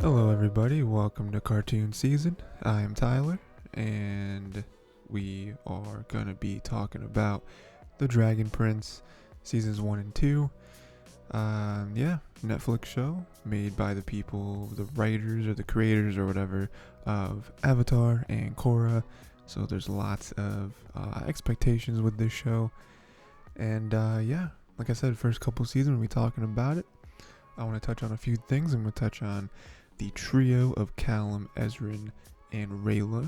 Hello, everybody. Welcome to Cartoon Season. I am Tyler, and we are going to be talking about The Dragon Prince Seasons 1 and 2. Netflix show made by the people, the writers or the creators or whatever of Avatar and Korra. So there's lots of expectations with this show. And like I said, first couple seasons we'll be talking about it. I want to touch on a few things. I'm going to touch on the trio of Callum, Ezrin, and Rayleigh.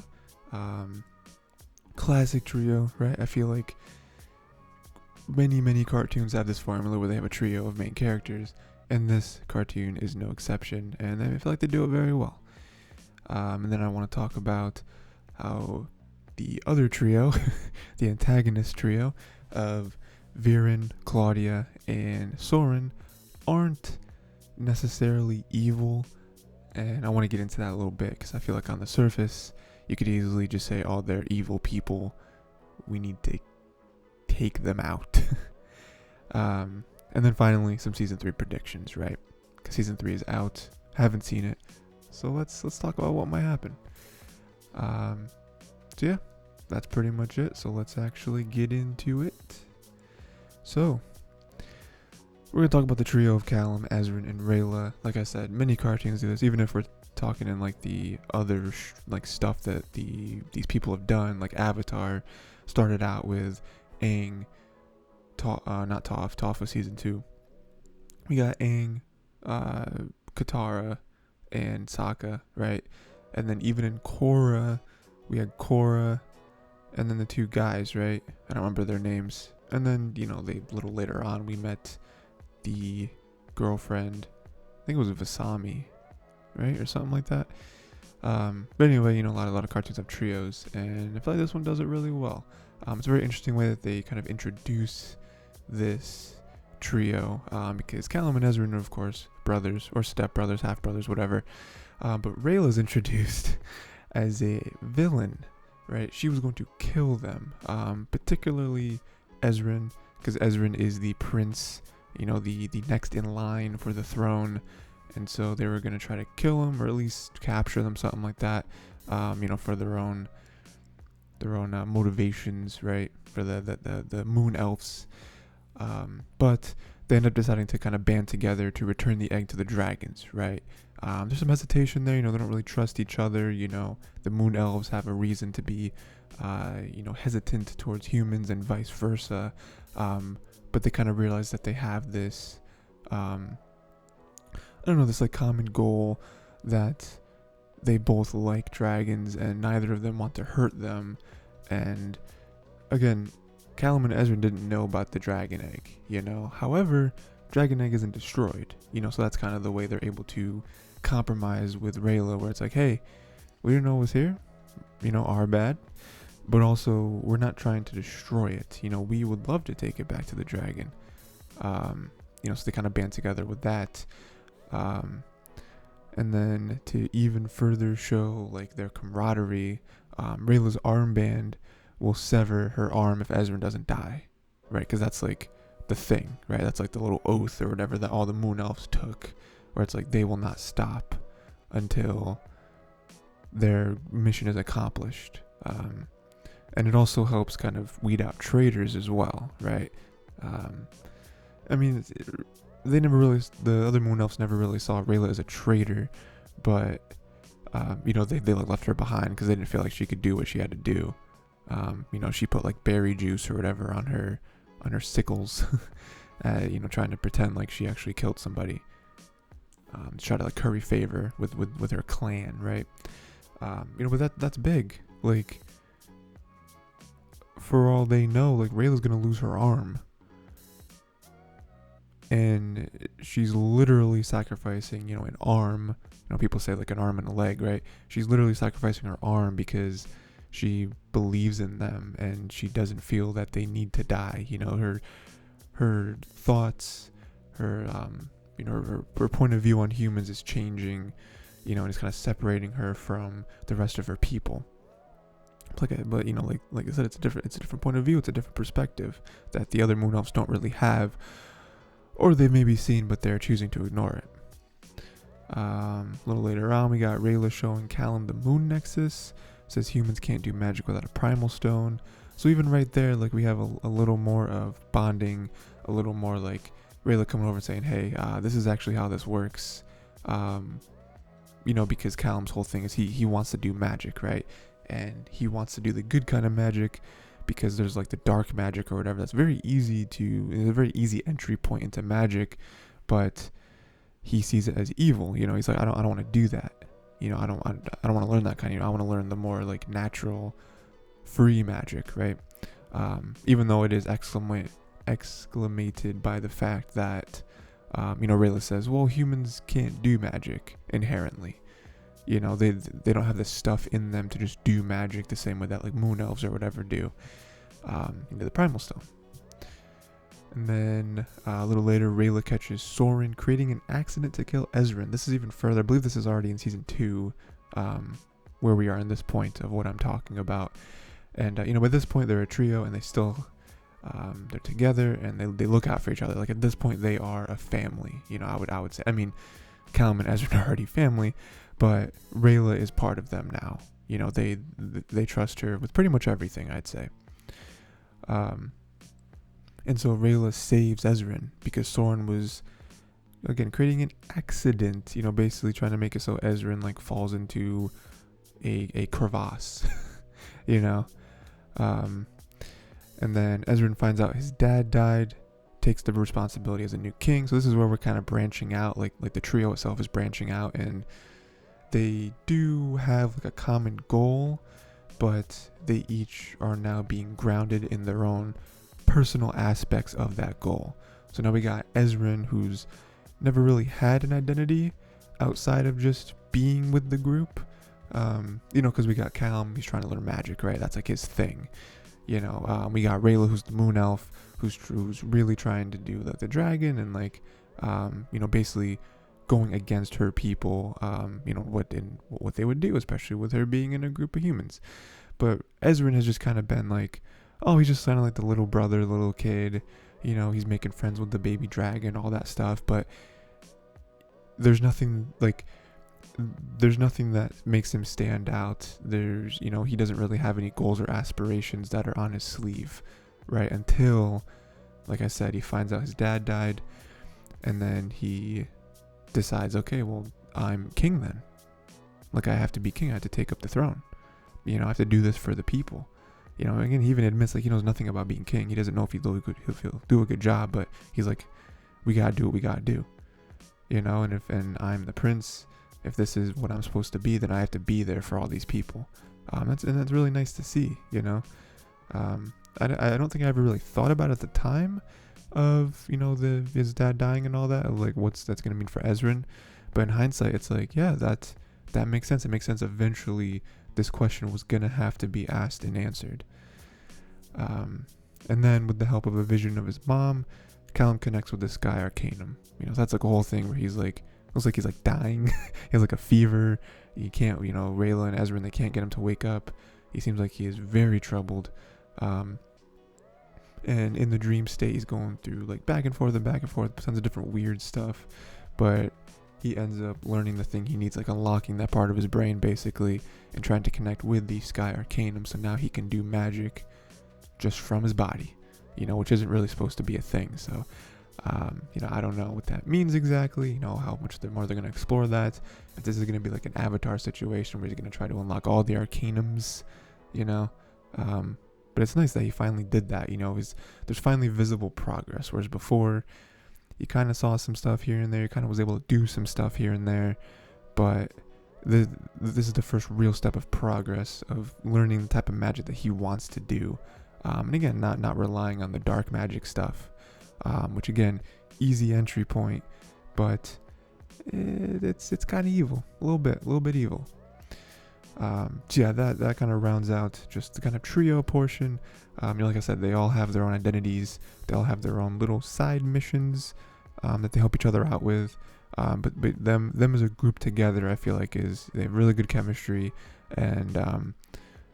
Classic trio, right? I feel like many cartoons have this formula where they have a trio of main characters, and this cartoon is no exception, and I feel like they do it very well. And then I want to talk about how the other trio, the antagonist trio of Viren, Claudia, and Soren aren't necessarily evil, and I want to get into that a little bit because I feel like on the surface you could easily just say, oh, they're evil people, we need to take them out. And then finally some season 3 predictions, right? Because season 3 is out, haven't seen it, so let's talk about what might happen. So yeah, that's pretty much it. So let's actually get into it. So we're going to talk about the trio of Callum, Ezrin, and Rayleigh. Like I said, many cartoons do this, even if we're talking in like the other stuff that these people have done. Like Avatar started out with Aang, not Toph. Toph was season 2. We got Aang, Katara, and Sokka, right? And then even in Korra, we had Korra, and then the two guys, right? I don't remember their names. And then, a little later on, we met the girlfriend, I think it was Vasami, right, or something like that. But anyway, a lot of cartoons have trios, and I feel like this one does it really well. It's a very interesting way that they kind of introduce this trio, because Callum and Ezrin are, of course, brothers or stepbrothers, half brothers, whatever. But Rayleigh is introduced as a villain, right? She was going to kill them, particularly Ezrin, because Ezrin is the prince, the next in line for the throne, and so they were going to try to kill him or at least capture them, something like that, for their own motivations, right, for the moon elves. But they end up deciding to kind of band together to return the egg to the dragons, right? There's some hesitation there, they don't really trust each other, the moon elves have a reason to be hesitant towards humans and vice versa. But they kind of realize that they have this, this like common goal, that they both like dragons and neither of them want to hurt them. And again, Callum and Ezrin didn't know about the dragon egg, However, dragon egg isn't destroyed, so that's kind of the way they're able to compromise with Rayleigh, where it's like, hey, we didn't know it was here, our bad. But also, we're not trying to destroy it. We would love to take it back to the dragon. So they kind of band together with that. And then to even further show like their camaraderie, Rayleigh's armband will sever her arm if Ezrin doesn't die, right? Because that's like the thing, right? That's like the little oath or whatever that all the moon elves took, where it's like they will not stop until their mission is accomplished. And it also helps kind of weed out traitors as well, right? The other moon elves never really saw Rayleigh as a traitor, but they left her behind because they didn't feel like she could do what she had to do. She put like berry juice or whatever on her sickles, trying to pretend like she actually killed somebody, to try to like curry favor with her clan, right? But that's big, like. For all they know, like Rayleigh's gonna lose her arm, and she's literally sacrificing, an arm. People say like an arm and a leg, right? She's literally sacrificing her arm because she believes in them, and she doesn't feel that they need to die. Her thoughts, her point of view on humans is changing, and it's kind of separating her from the rest of her people. Like I said, it's a different point of view. It's a different perspective that the other moon elves don't really have, or they may be seen, but they're choosing to ignore it. A little later on, we got Rayleigh showing Callum the moon nexus. Says humans can't do magic without a primal stone. So even right there, like, we have a little more of bonding, a little more like Rayleigh coming over and saying, hey, this is actually how this works. Because Callum's whole thing is he wants to do magic, right? And he wants to do the good kind of magic, because there's like the dark magic or whatever. That's it's a very easy entry point into magic, but he sees it as evil. He's like, I don't want to do that. I don't want to learn that kind. I want to learn the more like natural, free magic, right? Even though it is exclamated by the fact that, Rayleigh says, well, humans can't do magic inherently. They don't have the stuff in them to just do magic the same way that like moon elves or whatever do. The primal stone. And then a little later, Rayleigh catches Soren creating an accident to kill Ezrin. This is even further. I believe this is already in season 2, where we are in this point of what I'm talking about. And by this point they're a trio, and they still they're together, and they look out for each other. Like at this point they are a family. I would say. I mean, Callum and Ezrin are already family, but Rayleigh is part of them now. They trust her with pretty much everything, I'd say. And so Rayleigh saves Ezrin because Soren was, again, creating an accident, basically trying to make it so Ezrin like falls into a crevasse, And then Ezrin finds out his dad died, takes the responsibility as a new king. So this is where we're kind of branching out, like the trio itself is branching out, and they do have like a common goal, but they each are now being grounded in their own personal aspects of that goal. So now we got Ezrin, who's never really had an identity outside of just being with the group. Because we got Callum, he's trying to learn magic, right? That's like his thing. We got Rayleigh, who's the moon elf, who's really trying to do like the dragon and like, basically going against her people. What they would do, especially with her being in a group of humans. But Ezrin has just kind of been like, oh, he's just kind of like the little brother, little kid. He's making friends with the baby dragon, all that stuff. But there's nothing that makes him stand out. He doesn't really have any goals or aspirations that are on his sleeve, right? Until, like I said, he finds out his dad died, and then he decides, okay, well, I'm king then. Like, I have to be king. I have to take up the throne. I have to do this for the people. Again, he even admits like he knows nothing about being king. He doesn't know if he'll do a good job, but he's like, we gotta do what we gotta do. And I'm the prince. If this is what I'm supposed to be, then I have to be there for all these people. That's really nice to see. I don't think I ever really thought about it at the time of his dad dying and all that, of like what's that's gonna mean for Ezrin. But in hindsight, it's like, yeah, that makes sense. It makes sense. Eventually, this question was gonna have to be asked and answered. And then with the help of a vision of his mom, Callum connects with the Sky Arcanum. So that's like a whole thing where he's like, looks like he's like dying. He has like a fever. He can't, Rayleigh and Ezrin, they can't get him to wake up. He seems like he is very troubled. And in the dream state, he's going through like back and forth, tons of different weird stuff. But he ends up learning the thing he needs, like unlocking that part of his brain basically, and trying to connect with the Sky Arcanum. So now he can do magic just from his body, which isn't really supposed to be a thing. So, I don't know what that means exactly, how much more they're going to explore that. If this is going to be like an Avatar situation where he's going to try to unlock all the Arcanums, but it's nice that he finally did that. There's finally visible progress, whereas before you kind of saw some stuff here and there. You kind of was able to do some stuff here and there, but this is the first real step of progress of learning the type of magic that he wants to do. And again, not relying on the dark magic stuff, which again, easy entry point, but it's kind of evil, a little bit evil. So yeah, that kind of rounds out just the kind of trio portion. Like I said, they all have their own identities. They all have their own little side missions that they help each other out with. But them as a group together, I feel like they have really good chemistry, and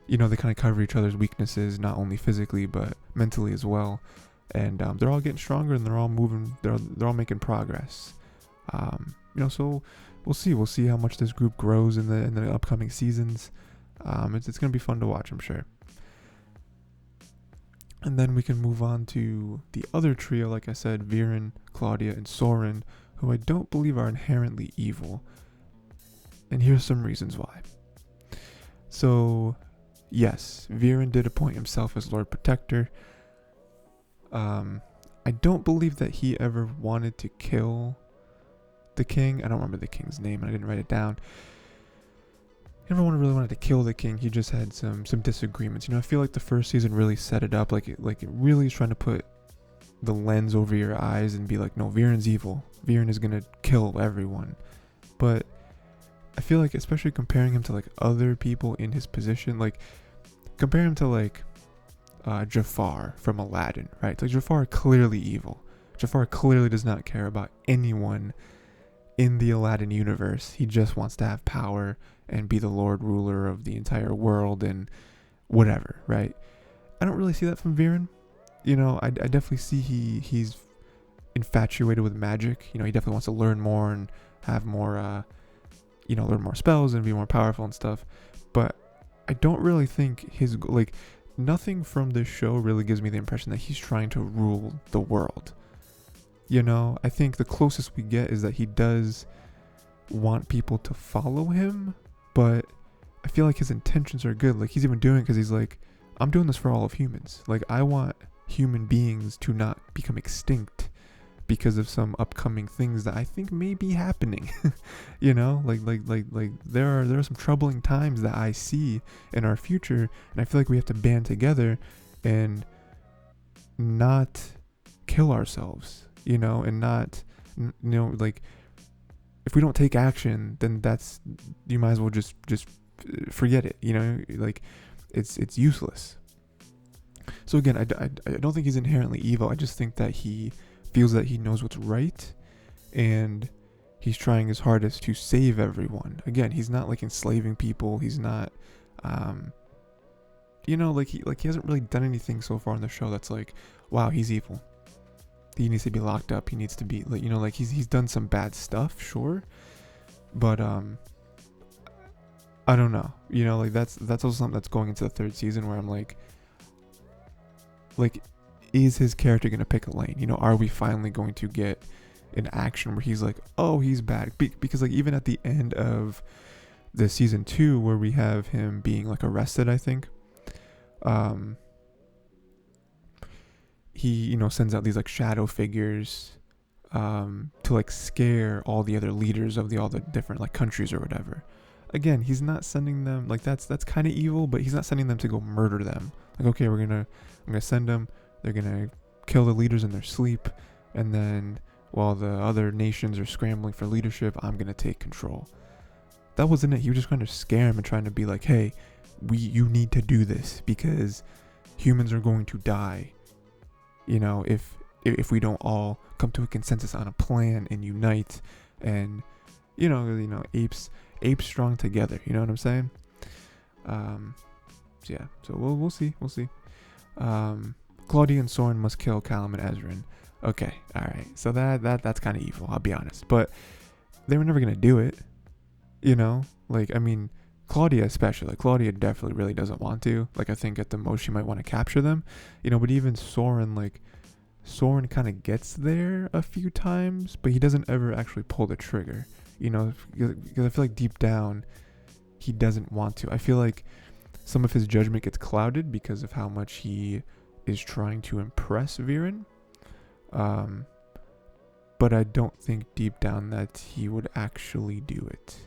they kind of cover each other's weaknesses, not only physically but mentally as well. And they're all getting stronger, and they're all moving. They're all making progress. So we'll see how much this group grows in the upcoming seasons. It's gonna be fun to watch, I'm sure. And then we can move on to the other trio, like I said, Viren, Claudia, and Soren, who I don't believe are inherently evil. And here's some reasons why. So, yes, Viren did appoint himself as Lord Protector. I don't believe that he ever wanted to kill the king. I don't remember the king's name, and I didn't write it down. He never really wanted to kill the king. He just had some disagreements. I feel like the first season really set it up. Like it really is trying to put the lens over your eyes and be like, no, Viren's evil. Viren is gonna kill everyone. But I feel like, especially comparing him to like other people in his position, like compare him to like Jafar from Aladdin, right? Like Jafar clearly evil. Jafar clearly does not care about anyone in the Aladdin universe. He just wants to have power and be the Lord Ruler of the entire world and whatever, right? I don't really see that from Viren. I definitely see he's infatuated with magic. He definitely wants to learn more and have more, learn more spells and be more powerful and stuff. But I don't really think nothing from this show really gives me the impression that he's trying to rule the world. I think the closest we get is that he does want people to follow him, but I feel like his intentions are good. Like he's even doing it because he's like, I'm doing this for all of humans. Like I want human beings to not become extinct because of some upcoming things that I think may be happening. Like there are some troubling times that I see in our future, and I feel like we have to band together and not kill ourselves, and not, like if we don't take action, then you might as well just forget it, like it's useless. So again, I don't think he's inherently evil. I just think that he feels that he knows what's right, and he's trying his hardest to save everyone. Again, he's not like enslaving people. He's not, he hasn't really done anything so far in the show that's like, wow, he's evil. He needs to be locked up. He needs to be, he's done some bad stuff, sure, but I don't know. That's also something that's going into the third season where I'm like, is his character gonna pick a lane? Are we finally going to get an action where he's like, oh, he's bad? Because even at the end of the season 2, where we have him being arrested, I think, he sends out these shadow figures to scare all the other leaders of all the different countries or whatever. Again, he's not sending them that's kind of evil, but he's not sending them to go murder them. Okay, I'm gonna send them. They're gonna kill the leaders in their sleep, and then while the other nations are scrambling for leadership, I'm gonna take control. That wasn't it. He was just trying to scare him and trying to be like, hey, you need to do this because humans are going to die. If we don't all come to a consensus on a plan and unite, and apes strong together. You know what I'm saying? Yeah. So we'll see. Claudia and Soren must kill Callum and Ezrin. Okay, all right. So that's kind of evil. I'll be honest, but they were never gonna do it. Claudia especially. Claudia definitely really doesn't want to. I think at the most she might want to capture them. But even Soren, Soren kind of gets there a few times, but he doesn't ever actually pull the trigger. Because I feel like deep down he doesn't want to. I feel like some of his judgment gets clouded because of how much he is trying to impress Viren. But I don't think deep down that he would actually do it.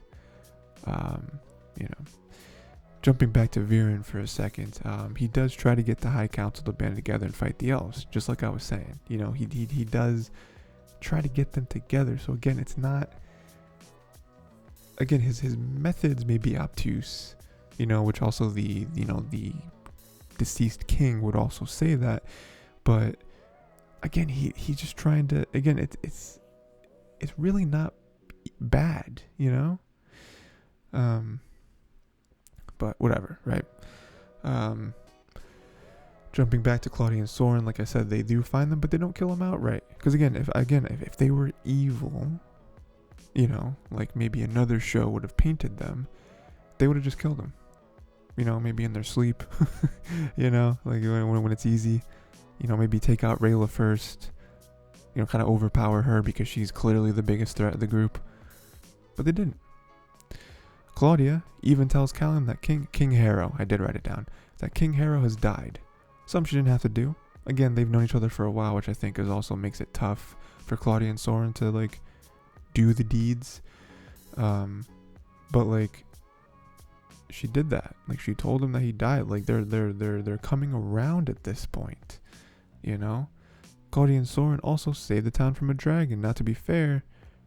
Jumping back to Viren for a second, he does try to get the High Council to band together and fight the elves, just like I was saying. He does try to get them together. So again, it's not. Again, his methods may be obtuse, which also the deceased king would also say that, but again, he's just trying to. Again, it's really not bad, But whatever, right? Jumping back to Claudia and Soren, like I said, they do find them, but they don't kill them outright. Because again, if they were evil, you know, like maybe another show would have painted them, they would have just killed him. You know, maybe in their sleep. You know, like when it's easy. You know, maybe take out Rayleigh first. You know, kind of overpower her because she's clearly the biggest threat of the group. But they didn't. Claudia even tells Callum that King Harrow, I did write it down, that King Harrow has died. Something she didn't have to do. Again, they've known each other for a while, which I think is also makes it tough for Claudia and Soren to like do the deeds. But like she did that. Like she told him that he died. Like they're coming around at this point. You know? Claudia and Soren also saved the town from a dragon. Now to be fair,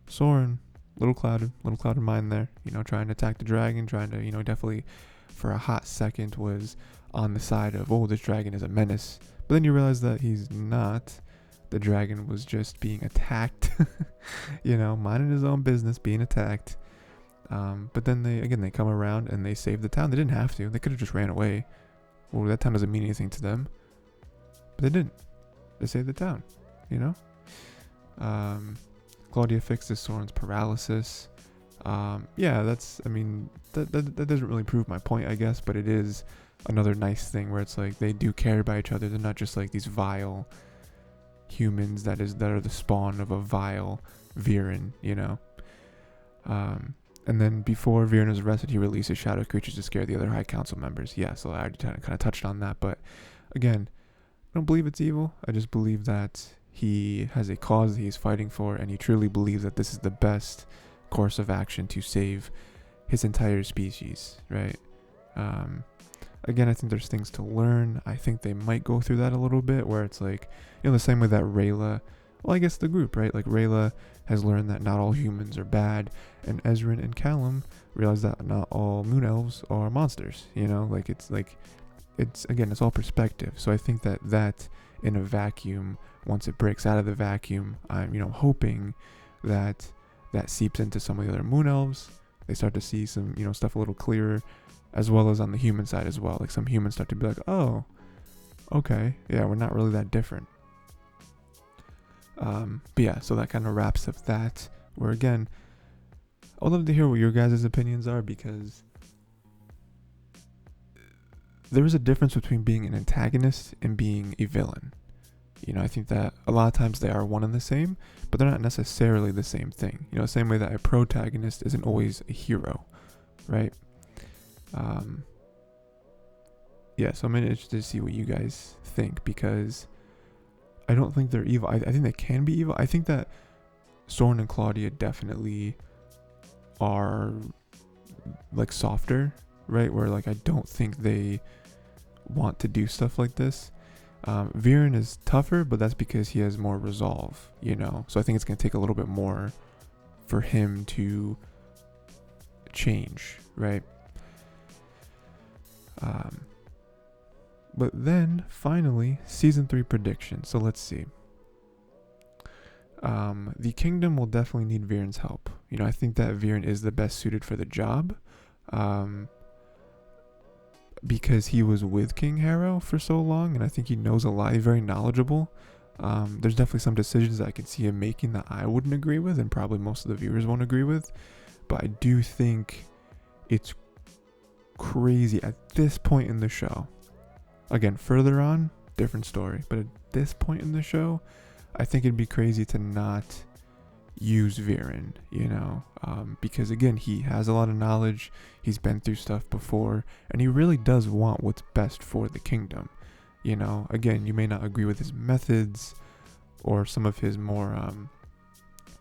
Soren, little clouded mind there, you know, trying to attack the dragon, trying to, you know, definitely for a hot second was on the side of, oh, this dragon is a menace. But then you realize that he's not. The dragon was just being attacked, you know, minding his own business, being attacked. But then they come around and they save the town. They didn't have to. They could have just ran away. Well, that town doesn't mean anything to them. But they didn't. They saved the town, you know? Claudia fixes Soren's paralysis. Yeah, that doesn't really prove my point, I guess, but it is another nice thing where it's like they do care about each other. They're not just like these vile humans that are the spawn of a vile Viren, you know. And then before Viren is arrested, he releases shadow creatures to scare the other High Council members. Yeah, so I already kind of touched on that, but again, I don't believe it's evil. I just believe that he has a cause that he's fighting for, and he truly believes that this is the best course of action to save his entire species, right? Again, I think there's things to learn. I think they might go through that a little bit, where it's like, you know, the same way that Rayleigh, well, I guess the group, right? Like Rayleigh has learned that not all humans are bad, and Ezrin and Callum realize that not all moon elves are monsters, you know? It's again, it's all perspective. So I think that in a vacuum, once it breaks out of the vacuum, I'm, you know, hoping that seeps into some of the other moon elves. They start to see some, you know, stuff a little clearer, as well as on the human side as well. Like some humans start to be like, oh, okay, yeah, we're not really that different. But yeah, so that kind of wraps up that, where again, I'd love to hear what your guys' opinions are, because there is a difference between being an antagonist and being a villain. You know, I think that a lot of times they are one and the same, but they're not necessarily the same thing. You know, same way that a protagonist isn't always a hero, right? Yeah, so I'm interested to see what you guys think, because I don't think they're evil. I think they can be evil. I think that Soren and Claudia definitely are like softer, right? Where like I don't think they want to do stuff like this. Viren is tougher, but that's because he has more resolve, you know? So I think it's going to take a little bit more for him to change, right? But then, finally, Season 3 prediction. So let's see. The kingdom will definitely need Viren's help. You know, I think that Viren is the best suited for the job. Because he was with King Harrow for so long, and I think he knows a lot. He's very knowledgeable. There's definitely some decisions that I can see him making that I wouldn't agree with, and probably most of the viewers won't agree with. But I do think it's crazy at this point in the show. Again, further on, different story. But at this point in the show, I think it'd be crazy to not use Viren, you know, because again, he has a lot of knowledge. He's been through stuff before, and he really does want what's best for the kingdom. You know, again, you may not agree with his methods or some of his more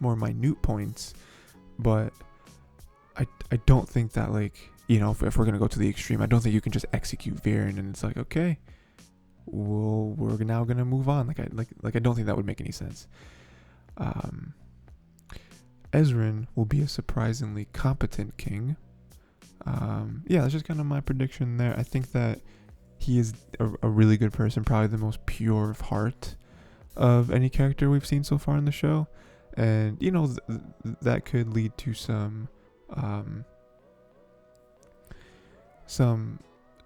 minute points, but I don't think that, like, you know, if we're gonna go to the extreme, I don't think you can just execute Viren and it's like, okay, well, we're now gonna move on. I don't think that would make any sense. Ezrin will be a surprisingly competent king. Yeah, that's just kind of my prediction there. I think that he is a really good person, probably the most pure of heart of any character we've seen so far in the show. And, you know, that could lead to some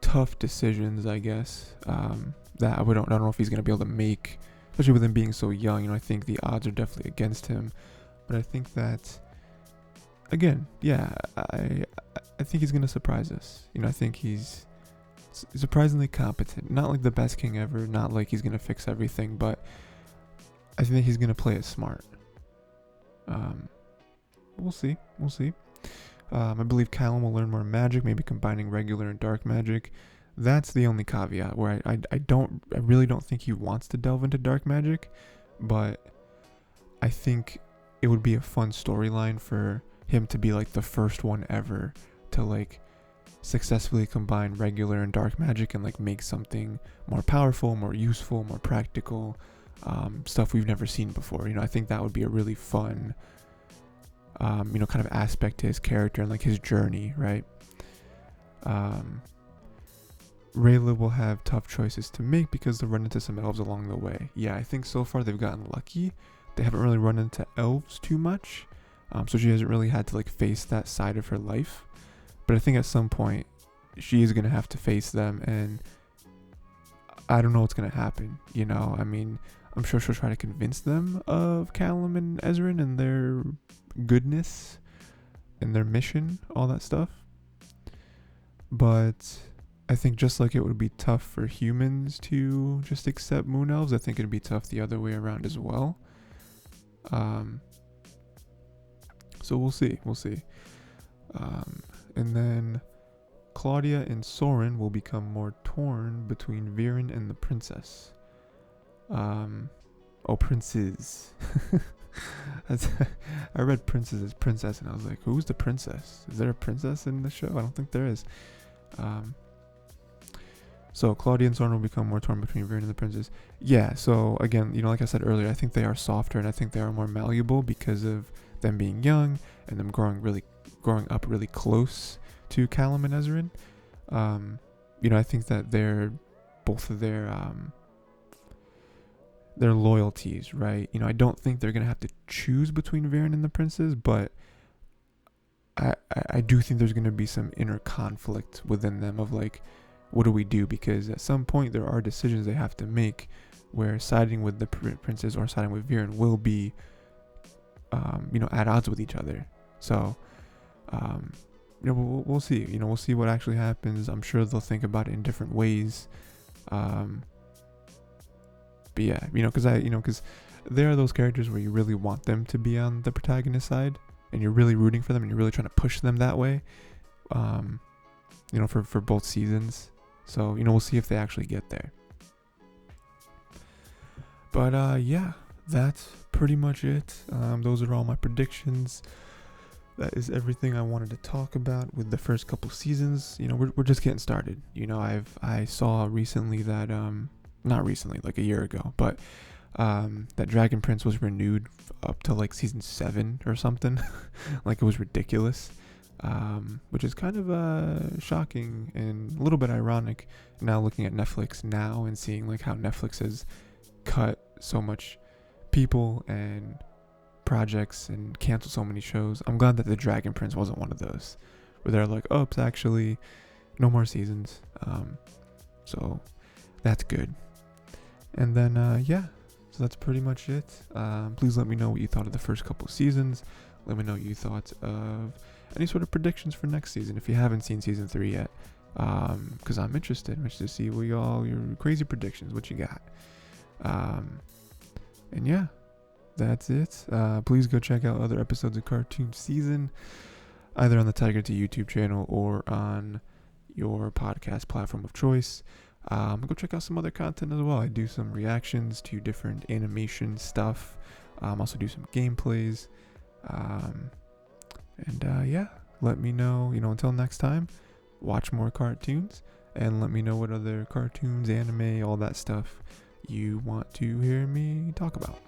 tough decisions, I guess, that I don't know if he's going to be able to make, especially with him being so young. You know, I think the odds are definitely against him. But I think that again, yeah, I think he's gonna surprise us. I think he's surprisingly competent. Not like the best king ever. Not like he's gonna fix everything, but I think he's gonna play it smart. We'll see. We'll see. I believe Callum will learn more magic, maybe combining regular and dark magic. That's the only caveat where I really don't think he wants to delve into dark magic, but I think it would be a fun storyline for him to be like the first one ever to like successfully combine regular and dark magic and like make something more powerful, more useful, more practical, stuff we've never seen before. I think that would be a really fun, kind of aspect to his character and like his journey, right? Rayleigh will have tough choices to make because they'll run into some elves along the way. Yeah, I think so far they've gotten lucky. They haven't really run into elves too much, so she hasn't really had to like face that side of her life. But I think at some point she is gonna have to face them, and I don't know what's gonna happen. I mean, I'm sure she'll try to convince them of Callum and Ezrin and their goodness and their mission, all that stuff. But I think just like it would be tough for humans to just accept moon elves, I think it'd be tough the other way around as well. So we'll see. And then Claudia and Soren will become more torn between Viren and the princess. Princes. I read princess as princess, and I was like, who's the princess? Is there a princess in the show? I don't think there is. So Claudia and Soren will become more torn between Viren and the princess. Yeah, so again, like I said earlier, I think they are softer, and I think they are more malleable because of them being young and them growing up really close to Callum and Ezrin. I think that both of their loyalties, right? I don't think they're gonna have to choose between Viren and the princes, but I do think there's gonna be some inner conflict within them of like, what do we do? Because at some point there are decisions they have to make where siding with the princes or siding with Viren will be, at odds with each other. So, we'll see. We'll see what actually happens. I'm sure they'll think about it in different ways. But yeah, because there are those characters where you really want them to be on the protagonist side, and you're really rooting for them, and you're really trying to push them that way. For both seasons. So, we'll see if they actually get there. But yeah, that's pretty much it. Those are all my predictions. That is everything I wanted to talk about with the first couple seasons. We're just getting started. I saw recently that not recently, like a year ago, but that Dragon Prince was renewed up to like season 7 or something. Like, it was ridiculous. Which is kind of shocking and a little bit ironic now looking at Netflix now and seeing like how Netflix has cut so much people and projects and canceled so many shows. I'm glad that the Dragon Prince wasn't one of those where they're like, oops, actually no more seasons. So that's good. And then so that's pretty much it. Please let me know what you thought of the first couple seasons. Let me know what you thought of any sort of predictions for next season if you haven't seen season 3 yet, because I'm interested to see your crazy predictions, what you got. And yeah, that's it. Please go check out other episodes of Cartoon Season either on the Tiger to YouTube channel or on your podcast platform of choice. Go check out some other content as well. I do some reactions to different animation stuff. Also do some gameplays. Yeah, let me know, until next time, watch more cartoons and let me know what other cartoons, anime, all that stuff you want to hear me talk about.